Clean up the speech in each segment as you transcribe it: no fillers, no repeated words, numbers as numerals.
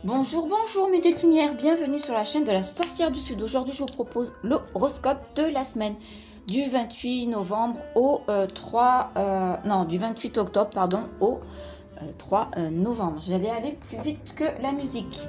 Bonjour, bonjour mes deux lumières, bienvenue sur la chaîne de la sorcière du Sud. Aujourd'hui, je vous propose l'horoscope de la semaine du 28 novembre au du 28 octobre, pardon, au 3 novembre. J'allais aller plus vite que la musique.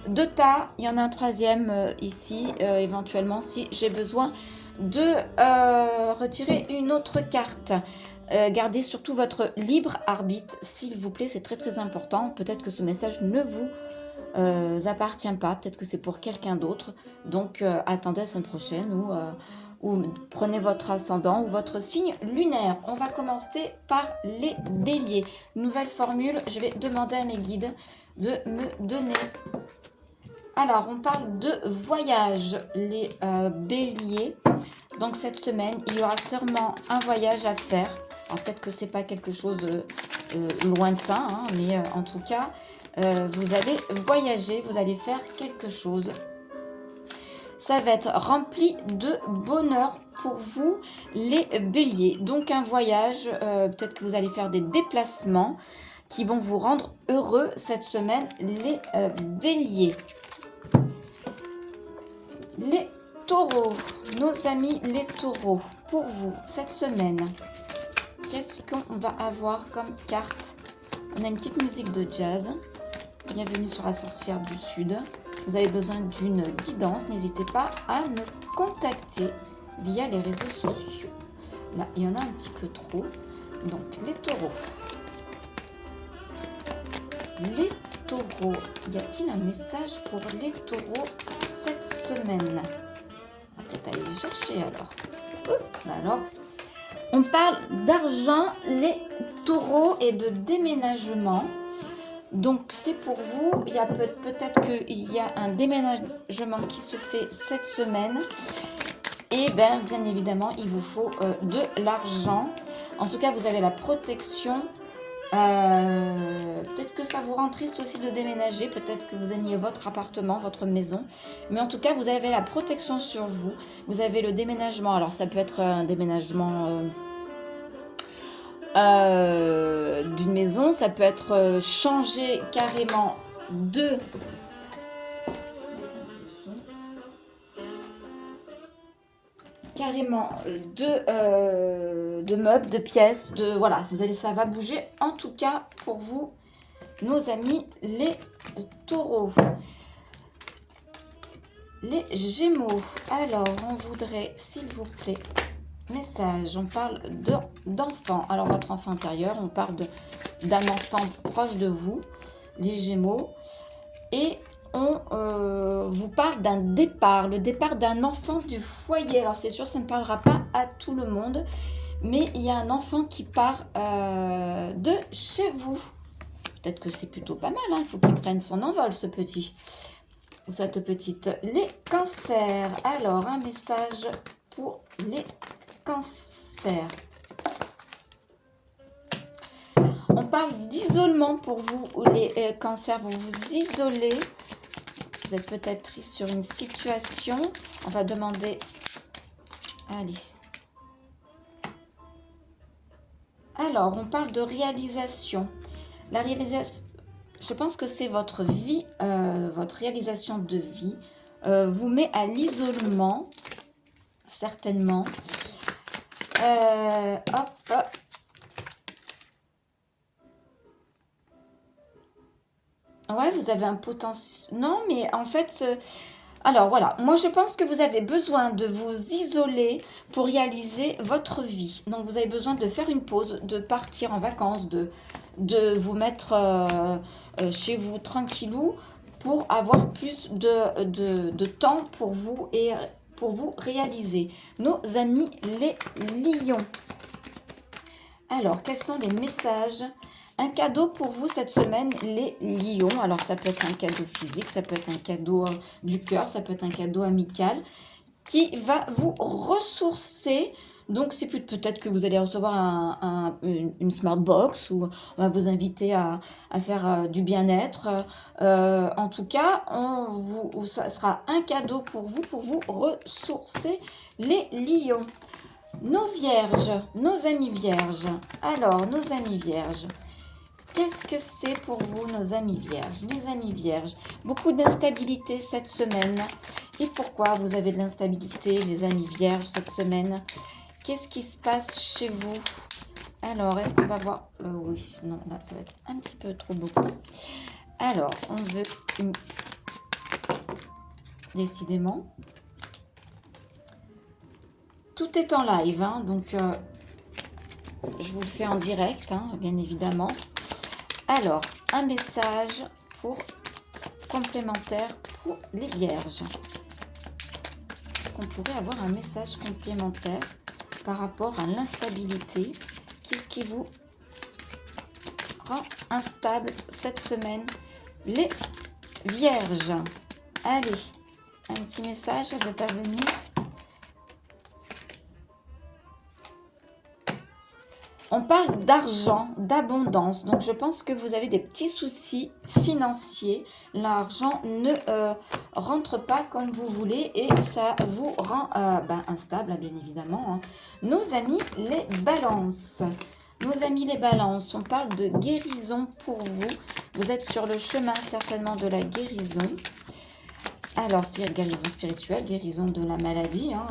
Deux tas, il y en a un troisième ici, éventuellement, si j'ai besoin de retirer une autre carte. Gardez surtout votre libre arbitre, s'il vous plaît, c'est très très important. Peut-être que ce message ne vous appartient pas, peut-être que c'est pour quelqu'un d'autre, donc attendez la semaine prochaine ou prenez votre ascendant ou votre signe lunaire. On va commencer par les béliers. Nouvelle formule, je vais demander à mes guides de me donner. Alors, on parle de voyage, les béliers. Donc cette semaine, il y aura sûrement un voyage à faire. Alors peut-être que c'est pas quelque chose lointain, hein, mais en tout cas, vous allez voyager, vous allez faire quelque chose. Ça va être rempli de bonheur pour vous, les béliers. Donc un voyage, peut-être que vous allez faire des déplacements qui vont vous rendre heureux cette semaine, les béliers. Les taureaux, nos amis les taureaux, pour vous, cette semaine, qu'est-ce qu'on va avoir comme carte? On a une petite musique de jazz. Bienvenue sur la sorcière du Sud. Si vous avez besoin d'une guidance, n'hésitez pas à me contacter via les réseaux sociaux. Là, il y en a un petit peu trop. Donc, les taureaux. Les taureaux. Y a-t-il un message pour les taureaux cette semaine? On va peut-être aller les chercher alors. Alors, on parle d'argent, les taureaux, et de déménagement. Donc c'est pour vous, il y a peut-être qu'il y a un déménagement qui se fait cette semaine. Et bien évidemment, il vous faut de l'argent. En tout cas, vous avez la protection. Peut-être que ça vous rend triste aussi de déménager. Peut-être que vous aimiez votre appartement, votre maison. Mais en tout cas, vous avez la protection sur vous. Vous avez le déménagement. Alors ça peut être un déménagement... d'une maison, ça peut être changer carrément de meubles, de pièces, de voilà, vous allez, ça va bouger. En tout cas, pour vous, nos amis les taureaux. Les gémeaux, alors on voudrait, s'il vous plaît, message, on parle d'enfant. Alors votre enfant intérieur, on parle d'un enfant proche de vous, les gémeaux. Et on vous parle d'un départ, le départ d'un enfant du foyer. Alors c'est sûr, ça ne parlera pas à tout le monde, mais il y a un enfant qui part de chez vous. Peut-être que c'est plutôt pas mal, hein. Il faut qu'il prenne son envol, ce petit. Ou cette petite. Les cancers. Alors, un message pour les cancers. On parle d'isolement pour vous, ou les cancers, vous vous isolez. Vous êtes peut-être triste sur une situation. On va demander... Allez. Alors, on parle de réalisation. La réalisation, je pense que c'est votre vie, votre réalisation de vie vous met à l'isolement, certainement. Hop. Ouais, vous avez un potentiel... Non, mais en fait... Alors voilà, moi je pense que vous avez besoin de vous isoler pour réaliser votre vie. Donc vous avez besoin de faire une pause, de partir en vacances, de vous mettre chez vous tranquillou pour avoir plus de temps pour vous et pour vous réaliser. Nos amis les lions. Alors, quels sont les messages? Un cadeau pour vous cette semaine, les lions. Alors, ça peut être un cadeau physique, ça peut être un cadeau du cœur, ça peut être un cadeau amical qui va vous ressourcer. Donc, c'est peut-être que vous allez recevoir une smart box, ou on va vous inviter à faire du bien-être. En tout cas, ça sera un cadeau pour vous ressourcer, les lions. Nos vierges, nos amis vierges. Alors, nos amis vierges. Qu'est-ce que c'est pour vous, nos amis vierges? Les amis vierges, beaucoup d'instabilité cette semaine. Et pourquoi vous avez de l'instabilité, les amis vierges, cette semaine? Qu'est-ce qui se passe chez vous? Alors, est-ce qu'on va voir... oui, non, là, ça va être un petit peu trop beaucoup. Alors, on veut une... Décidément. Tout est en live, hein, donc je vous le fais en direct, hein, bien évidemment. Alors, un message pour complémentaire pour les vierges. Est-ce qu'on pourrait avoir un message complémentaire par rapport à l'instabilité? Qu'est-ce qui vous rend instable cette semaine, les vierges? Allez, un petit message, elle ne veut pas venir. On parle d'argent, d'abondance, donc je pense que vous avez des petits soucis financiers. L'argent ne rentre pas comme vous voulez et ça vous rend instable, bien évidemment. Hein. Nos amis les balances. Nos amis les balances, on parle de guérison pour vous. Vous êtes sur le chemin certainement de la guérison. Alors, c'est guérison spirituelle, guérison de la maladie. Hein.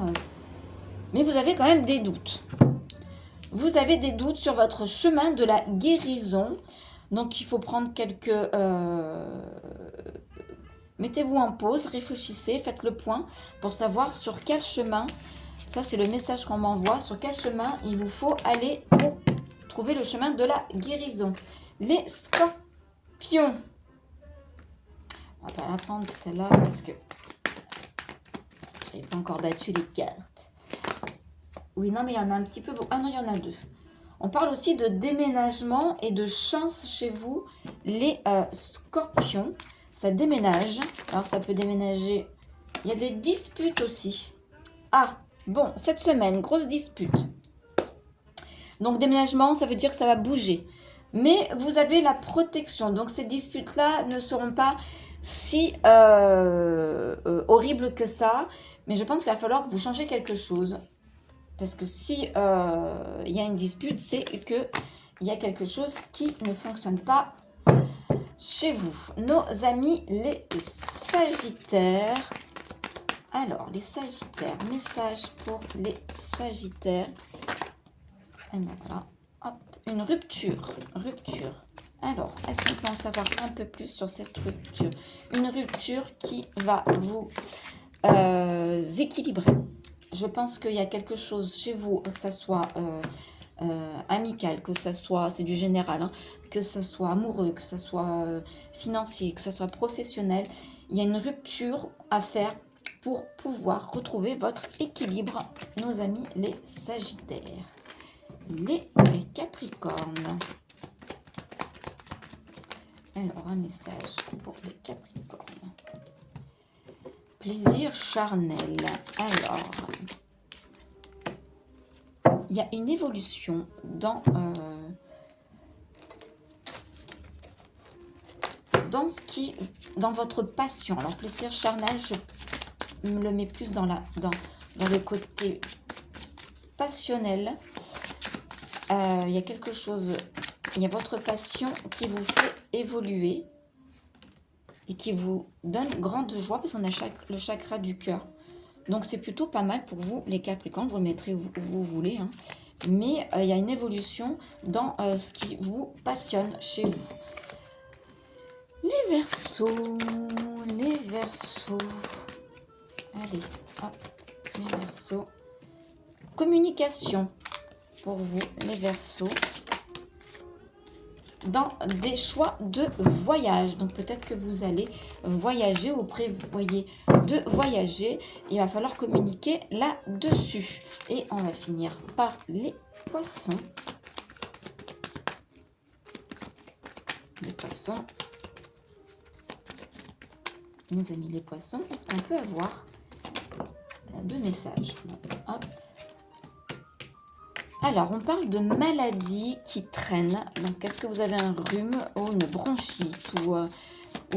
Mais vous avez quand même des doutes. Vous avez des doutes sur votre chemin de la guérison. Donc, il faut prendre quelques... Mettez-vous en pause, réfléchissez, faites le point pour savoir sur quel chemin, ça c'est le message qu'on m'envoie, sur quel chemin il vous faut aller pour trouver le chemin de la guérison. Les scorpions. On va pas la prendre celle-là parce que je n'ai pas encore battu les cartes. Oui, non, mais il y en a un petit peu... Ah non, il y en a deux. On parle aussi de déménagement et de chance chez vous, les scorpions. Ça déménage. Alors, ça peut déménager. Il y a des disputes aussi. Ah, bon, cette semaine, grosse dispute. Donc, déménagement, ça veut dire que ça va bouger. Mais vous avez la protection. Donc, ces disputes-là ne seront pas si horribles que ça. Mais je pense qu'il va falloir que vous changiez quelque chose. Parce que si y a une dispute, c'est qu'il y a quelque chose qui ne fonctionne pas chez vous. Nos amis les Sagittaires. Alors, les Sagittaires, message pour les Sagittaires. Et bien voilà, hop, une rupture. Alors, est-ce qu'on peut en savoir un peu plus sur cette rupture? Une rupture qui va vous équilibrer. Je pense qu'il y a quelque chose chez vous, que ce soit amical, que ce soit, c'est du général, hein, que ce soit amoureux, que ce soit financier, que ce soit professionnel. Il y a une rupture à faire pour pouvoir retrouver votre équilibre, nos amis les Sagittaires. Les Capricornes. Alors, un message pour les Capricornes. Plaisir charnel. Alors, il y a une évolution dans votre passion. Alors, plaisir charnel, je me le mets plus dans le côté passionnel. Il y a quelque chose, il y a votre passion qui vous fait évoluer et qui vous donne grande joie parce qu'on a le chakra du cœur. Donc, c'est plutôt pas mal pour vous, les Capricornes. Vous le mettrez où vous voulez. Hein. Mais il y a une évolution dans ce qui vous passionne chez vous. Les Verseaux. Les Verseaux. Allez, hop. Les Verseaux. Communication pour vous, les Verseaux. Dans des choix de voyage. Donc, peut-être que vous allez voyager ou prévoyez de voyager. Il va falloir communiquer là-dessus. Et on va finir par les Poissons. Les Poissons. Nos amis les Poissons, est-ce qu'on peut avoir deux messages? Hop. Alors, on parle de maladies qui traînent. Donc, est-ce que vous avez un rhume ou une bronchite ou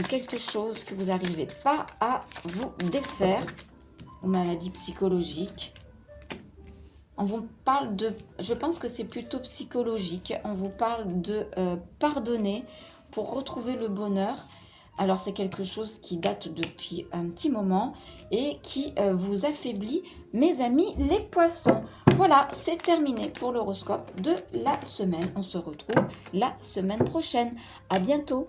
quelque chose que vous n'arrivez pas à vous défaire? Ou maladie psychologique? On vous parle de, je pense que c'est plutôt psychologique. On vous parle de pardonner pour retrouver le bonheur. Alors c'est quelque chose qui date depuis un petit moment et qui vous affaiblit, mes amis les poissons. Voilà, c'est terminé pour l'horoscope de la semaine. On se retrouve la semaine prochaine. À bientôt.